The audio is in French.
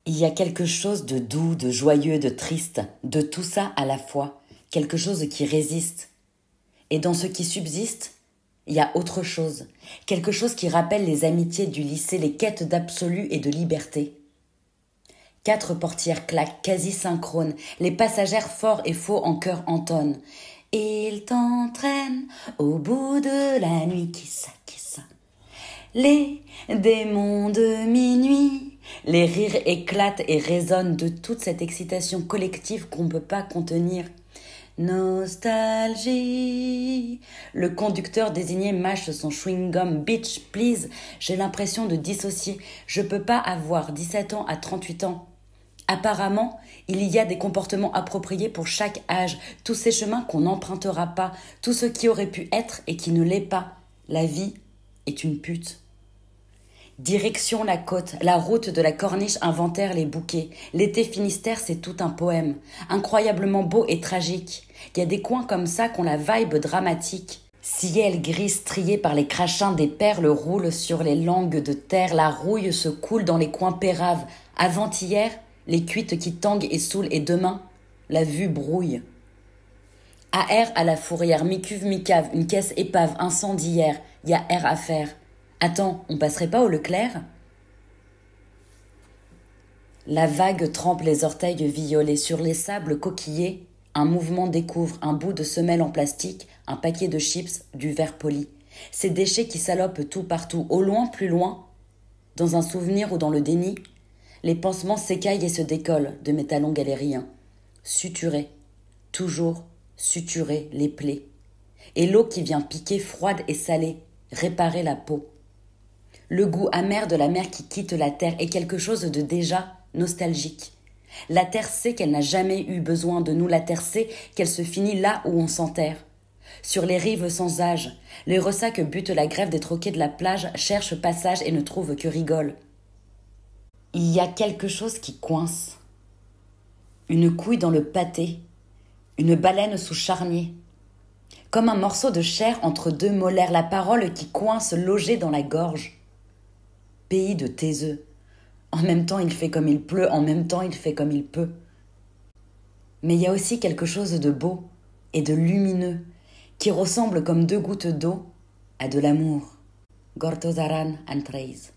Il y a quelque chose de doux, de joyeux, de triste, de tout ça à la fois, quelque chose qui résiste. Et dans ce qui subsiste, il y a autre chose, quelque chose qui rappelle les amitiés du lycée, les quêtes d'absolu et de liberté. 4 portières claquent, quasi synchrones, les passagères forts et faux en chœur entonnent. Il t'entraîne au bout de la nuit, qui ça. Les démons de minuit, les rires éclatent et résonnent de toute cette excitation collective qu'on ne peut pas contenir. Nostalgie. Le conducteur désigné mâche son chewing-gum. Bitch, please. J'ai l'impression de dissocier. Je peux pas avoir 17 ans à 38 ans. Apparemment, il y a des comportements appropriés pour chaque âge, tous ces chemins qu'on n'empruntera pas, tout ce qui aurait pu être et qui ne l'est pas. La vie est une pute. Direction la côte, la route de la corniche inventaire les bouquets. L'été Finistère, c'est tout un poème, incroyablement beau et tragique. Il y a des coins comme ça qui ont la vibe dramatique. Ciel gris strié par les crachins des perles roule sur les langues de terre, la rouille se coule dans les coins péraves. Avant-hier, les cuites qui tanguent et saoulent, et demain, la vue brouille. AR à la fourrière, mi-cuve, mi-cave, une caisse épave, incendiaire, y a air à faire. Attends, on passerait pas au Leclerc ? La vague trempe les orteils violets sur les sables coquillés. Un mouvement découvre un bout de semelle en plastique, un paquet de chips, du verre poli. Ces déchets qui salopent tout partout, au loin, plus loin. Dans un souvenir ou dans le déni, les pansements s'écaillent et se décollent de mes talons galériens. Suturés, toujours suturés les plaies. Et l'eau qui vient piquer froide et salée, réparer la peau. Le goût amer de la mer qui quitte la terre est quelque chose de déjà nostalgique. La terre sait qu'elle n'a jamais eu besoin de nous, la terre sait qu'elle se finit là où on s'enterre. Sur les rives sans âge, les ressacs butent la grève des troquets de la plage, cherchent passage et ne trouvent que rigole. Il y a quelque chose qui coince. Une couille dans le pâté, une baleine sous charnier. Comme un morceau de chair entre deux molaires, la parole qui coince logée dans la gorge. Pays de taiseux. En même temps, il fait comme il pleut, en même temps, il fait comme il peut. Mais il y a aussi quelque chose de beau et de lumineux qui ressemble comme 2 gouttes d'eau à de l'amour. Gortosaran Antreiz.